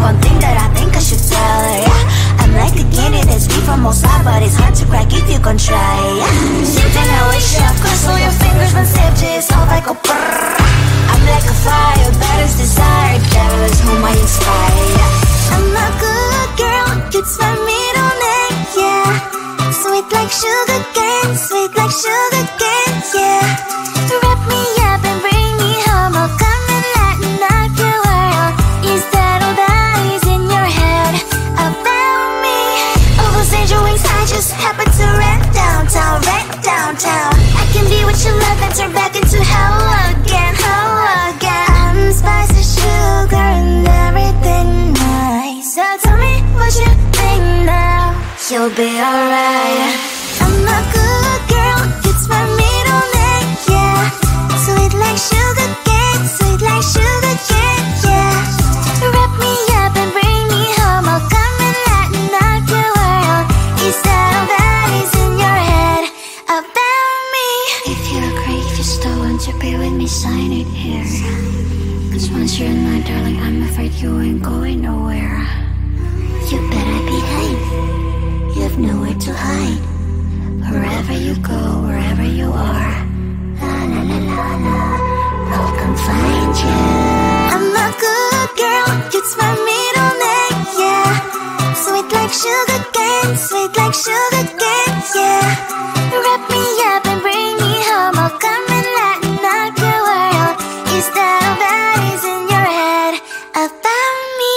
one thing that I think I should tell her, yeah. I'm like a candy that's deep from most high, but it's hard to crack if you can try, yeah. Something I wish I'd cross all your fingers when saved is all I go brrrr. I'm like a fire, that is desire, that is whom I inspire, yeah. I'm a good girl, it's my middle name, yeah. Sweet like sugar cane, sweet like sugar cane, yeah. Wrap me up and bring me home, I'll come and lighten up your world. Is that all that is in your head about me? All those angel wings I just happen to rent downtown, I can be what you love and turn back into hell again, I'm spicy sugar and everything nice. So tell me what you think now, you'll be alright. I'm a good girl, it's my middle name, yeah. Sweet like sugar cane, sweet like sugar cane, yeah. Wrap me up and bring me home, I'll come and lighten up your world. Is that all that is in your head about me? If you're great, if you still want to be with me, sign it here. Cause once you're in my darling, I'm afraid you ain't going nowhere. You better behave, you have nowhere to hide. Wherever you go, wherever you are, la la la la la, I'll come find you. I'm a good girl, it's my middle name, yeah. Sweet like sugar cane, sweet like sugar cane, yeah. Wrap me up and bring me home, I'll come and lighten up your world. Is that all that is in your head about me?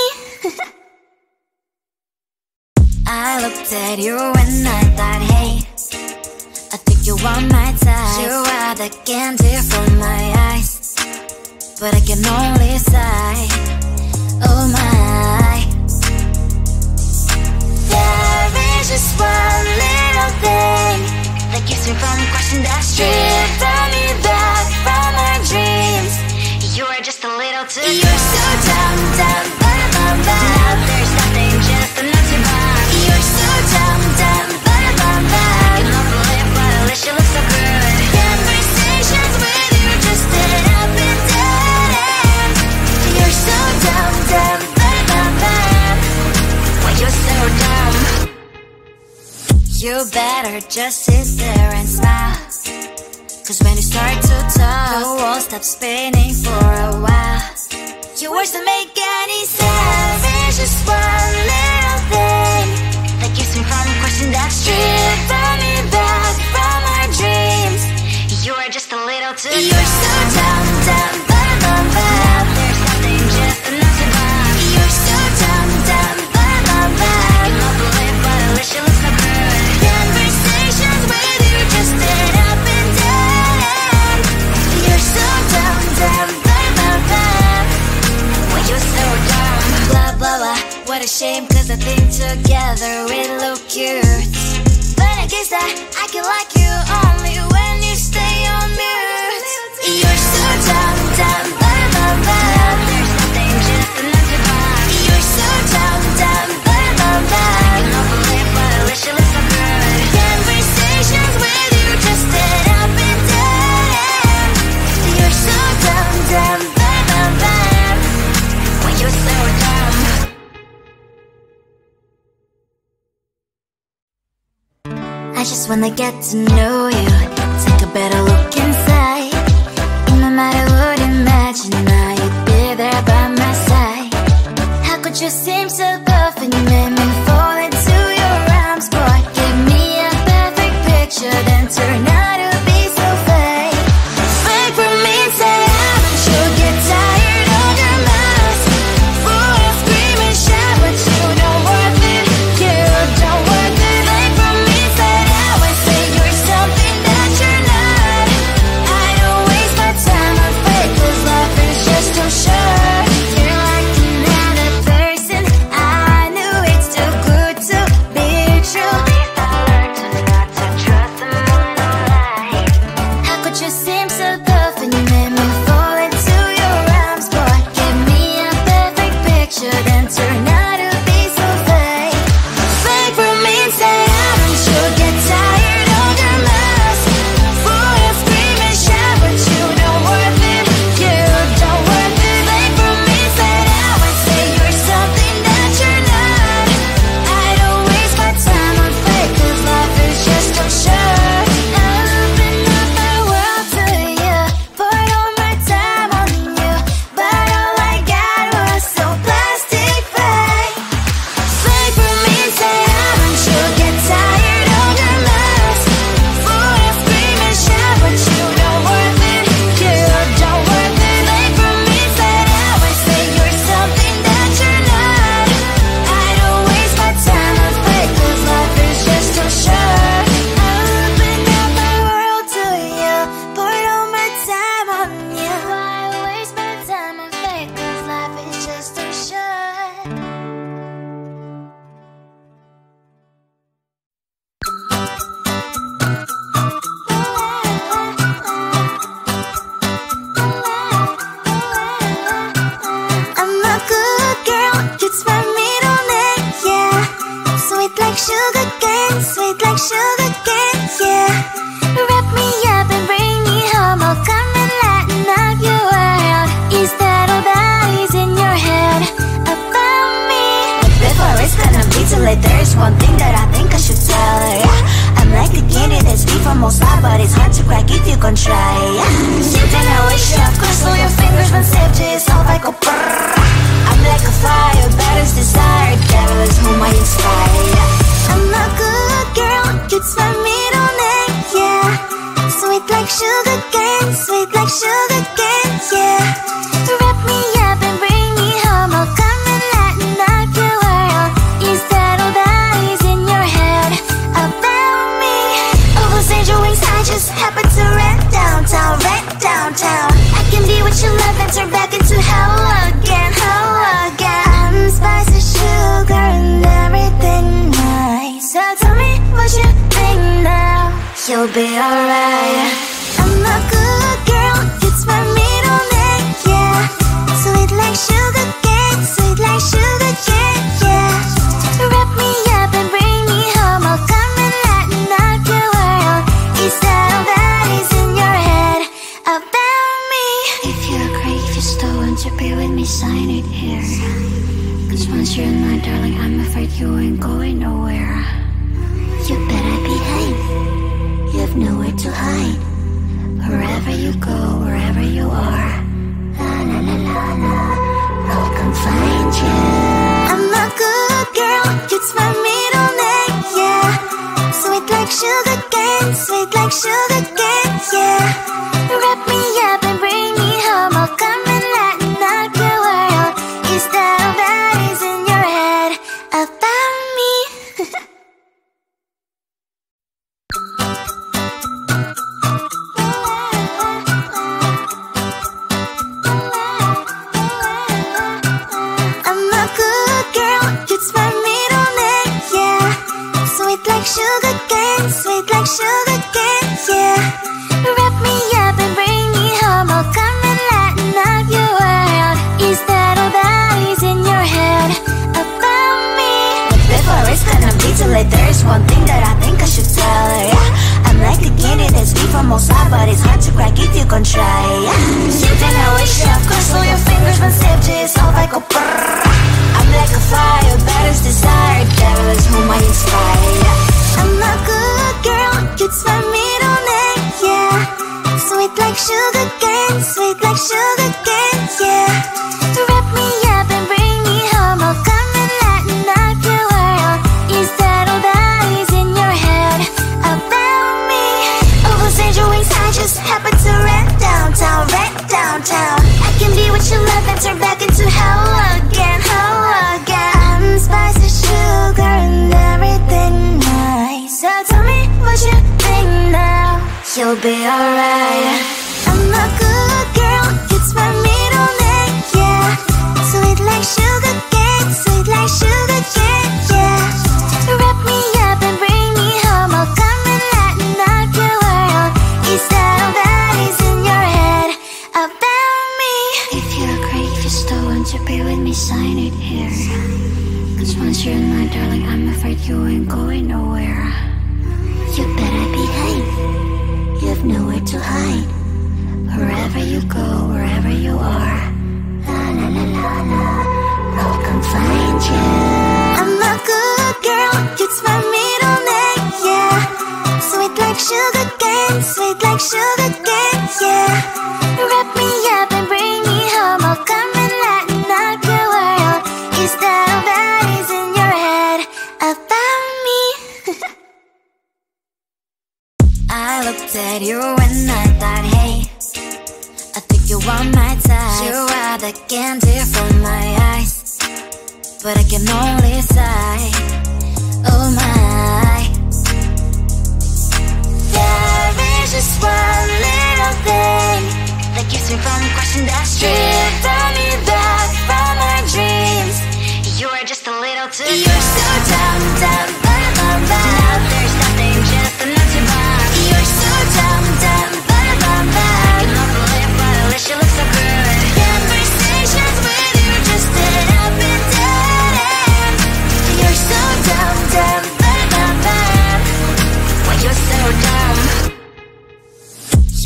I looked at you and I thought, hey, I think you are my type. You are the candy from my eyes, but I can only sigh, oh my. There is just one little thing that keeps me from crossing that street. Drive me back from my dreams. You are just a little too close. You're so dumb, dumb, bum, bum, bum. Now there's nothing, just enough to buy. You're so dumb, dumb, bum, bum, bum. You don't believe what I wish you look so good. Conversations with you just end up in dead end. You're so dumb, dumb, bum, bum, bum. Why you're so dumb? You better just sit there and smile, cause when you start to talk, the world stops spinning for a while. Your words don't make any sense. There's just one little thing that keeps me from crossing that street. Drive me back from my dreams. You are just a little too close. You're so dumb, dumb, bum, bum, bum. Now there's nothing, just enough to buy. You're so dumb, dumb, bum, bum, bum. You don't believe what I wish you look so good. Conversations with you just end up in dead end. You're so dumb, dumb, bum, bum, bum. Why you're so dumb? Blah, blah, blah. What a shame, cause I think together we look cute. But I guess that I can like you only when you stay on mute. You're so dumb, dumb, bum, bum, bum. There's nothing, just enough to buy. You're so dumb, dumb, bum, bum, bum. You don't believe what I wish you look so good. Conversations with you just end up in dead end. You're so dumb, dumb, bum, bum, bum. Why you're so dumb? I just wanna get to know you, take a better look inside. In my mind I would imagine now you'd be there by my side. How could you seem so perfect, you made me fall into your arms, boy. Give me a perfect picture, then turn out to be so fake. Fake from me, say haven't you get tired of your mouth? Fool and scream and shout, but you don't worth it, you don't worth it. Fake from me, say I would say you're something that one thing that I think I should tell her, yeah. I'm like a candy that's deep from most high, but it's hard to crack if you gon' try, yeah. Something I wish I could slow your fingers when saved it, it's all like a brrrr. I'm like a fire, bad as desire, devil is whom I inspire, yeah. I'm a good girl, it's my middle name, yeah. Sweet like sugar cane, sweet like sugar cane, yeah. Wrap me up and bring me home, I'll come and lighten up your world. Is that all that is in your head about me? Oh, those angel wings, I just happen to rent downtown, I can be what you love and turn back into hell again, I'm spice and sugar and everything nice. So tell me what you think now, you'll be alright. I'm a good girl, it's my middle name, yeah. Sweet like sugar cane, sweet like sugar cane, yeah. Wrap me up and bring me home, I'll come and lighten up your world. Is that all that is in your head about me? If you agree, if you still want to be with me, sign it here. Cause once you're in my darling, I'm afraid you ain't going nowhere. You better behave, you have nowhere to hide. Wherever you go, wherever you are, la la la la la, I'll come find you. I'm a good girl, it's my middle name, yeah. Sweet like sugar cane, sweet like sugar cane, yeah. Wrap me up and bring me home, I'll come and lighten up your world. Is that all that is in your head about me? I'm a good girl, it's my middle name, yeah. Sweet like sugar cane, sweet like sugar cane, yeah. Wrap me up and bring me home, I'll come and lighten up your world. Is that all that is in your head about me? Before it's gonna be too late, there's one thing that I think I should tell her, yeah. I'm like a candy that's deep from most high, but it's hard to crack if you gon' try, yeah. Something I wish I could slow your fingers when saved it, it's all like a brrrr. I'm like a fire, bad as desire, devil is whom I inspire, yeah. I'm a good girl, it's my middle name, yeah. Sweet like sugar cane, sweet like sugar cane, yeah. Wrap me up and bring me home, I'll come and lighten up your world. Is that all that is in your head about me? Oh, those angel wings, I just happen to rent downtown, I can be what you love and turn back into hell again, I'm spice and sugar and everything nice. So tell me what you think now, you'll be alright. I'm a good girl, it's my middle name, yeah. Sweet like sugar cane, sweet like sugar cane, yeah. Wrap me up and bring me home, I'll come and lighten up your world. Is that all that is in your head about me? If you agree, if you still want to be with me, sign it here. Cause once you're in my darling, I'm afraid you ain't going nowhere. You better behave, you have nowhere to hide. Wherever you go, wherever you are, la la la la la, I'll come find you. I'm a good girl, it's my middle name, yeah. Sweet like sugar cane, sweet like sugar cane, yeah. Wrap me up and bring me home, I'll come and lighten up your world. Is that all that is in your head about me? I looked at you and I thought, hey, I think you are my type. You are the candy from my eyes, but I can only sigh, oh my. There is just one little thing that keeps me from crossing that street. Turn me back from my dreams. You are just a little too good. You're so dumb, dumb, bum, bum, bum. Now there's nothing, just a nut to bomb. You're so dumb, dumb, bum, bum, bum. You love the lip, but at least you look so good. Conversations with you just end up in dead end. You're so dumb, dumb, bum, bum, bum. Why you're so dumb?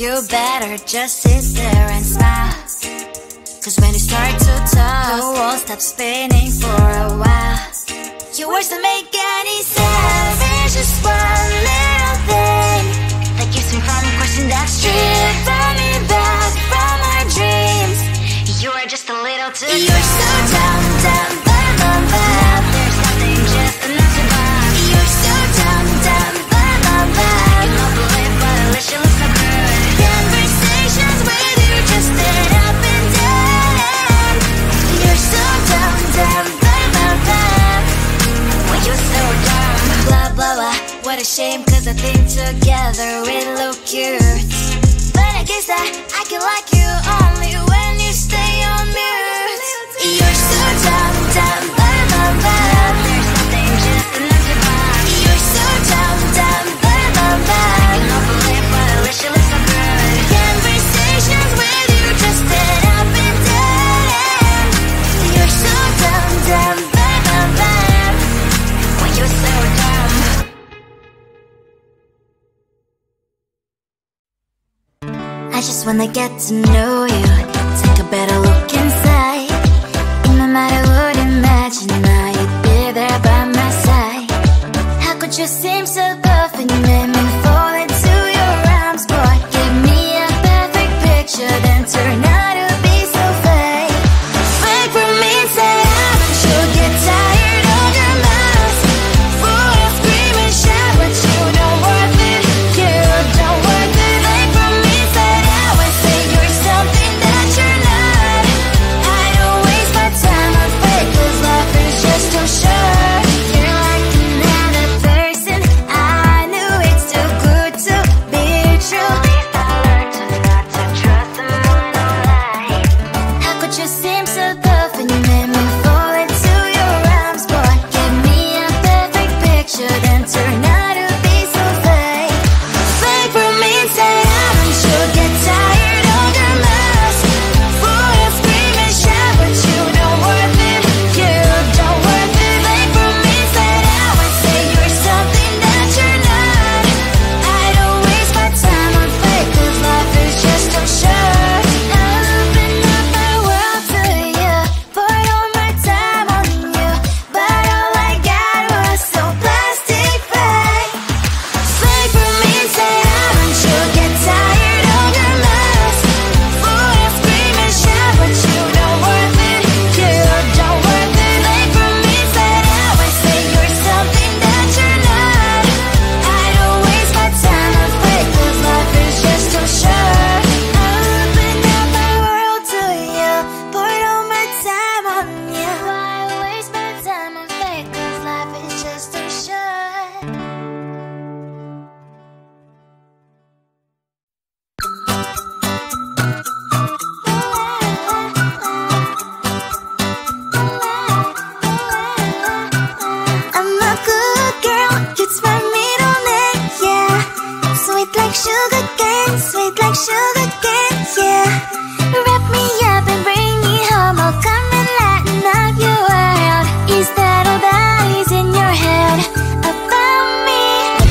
You better just sit there and smile, cause when you start to talk, the world stops spinning for a while. Your words don't make any sense. There's just one little thing that keeps me from questioning that stripping me back from my dreams. You're just a little too dumb. You're so dumb, dumb, dumb, dumb, dumb. There's nothing just enough to bomb. You're so dumb, dumb, dumb, dumb, dumb. You don't believe, but at least you look so good. Conversations with you just end up in dead end. You're so dumb, dumb, dumb, dumb, dumb. When you're so dumb. Blah, blah, blah. What a shame, cause I think together we look cute. But I guess that I can like you only when you stay on mute. You're so dumb, dumb, dumb, dumb, dumb. There's nothing just enough to bomb. You're so dumb, dumb, dumb, dumb, dumb. You don't believe, but at least you look so good. Conversations with you just end up in dead end. You're so dumb, dumb, dumb, dumb, dumb. When you're so dumb. I just wanna get to know you, take a better look inside. In my mind I would imagine now you'd be there by my side. How could you seem so tough and you made me fall into your arms, boy? Give me a perfect picture, then turn out to be so fake. Fake for me, say you'll get tired of your mask. Full of scream and shout, but you don't worth it. You don't worth it. Fake for me, say you're something that you're not. I don't waste my time on fake, cause life is just too short. You're like another person, I knew it's too good to be true. I learned to not to trust someone no lie. How could you seem so tough and you made me fall into your arms, boy? Give me a perfect picture, then turn out to be so fake. Fake for me, say you'll get tired of your mask. Full of scream and shout, but you don't worth it. You don't worth it. Fake for me, say you're something that you're not. I don't waste my time on fake, cause life is just too short. I open up my world to you, poured all my time on you, but all I got was so plastic fake. Fake for me, say you'll get tired of your mask. Full of scream and shout, but you don't worth it. You don't worth it. Fake for me, say you're something that you're not. I don't waste my time on fake, cause life is just too short. I opened up my world to you, poured all my time on you. Why waste my time on fake, cause life is just too short. I'm a good girl, it's my middle name, yeah. Sweet like sugar cane, sweet like sugar cane, yeah. Wrap me up and bring me home, I'll come and lighten up your world. Is that all that is in your head about me?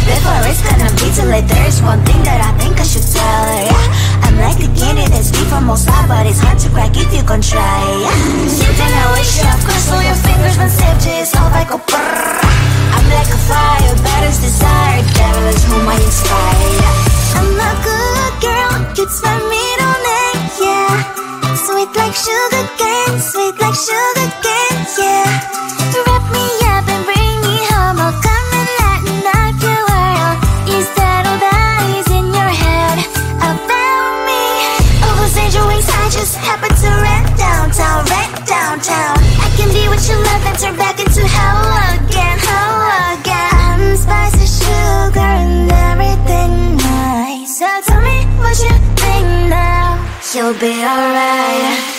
Before it's gonna be too late, there's one thing that I think I should tell her, yeah. I'm like a candy that's deep from outside, but it's hard to crack if you can try, yeah. Something I wish you have crossed all your fingers when saved you, it's all like a brrrr. I'm like a fire, battles desire, devil is whom I inspire, yeah. I'm a good girl, it's my middle name, yeah. Sweet like sugar cane, sweet like sugar cane, yeah. Wrap me up and bring me home, I'll come and lighten up your world. Is that all that is in your head about me? All those angel wings I just happen to rent downtown, rent downtown. I can be what you love and turn back into hell again, hell again. I'm spicy sugar and everything nice. So tell me what you think now. You'll be alright.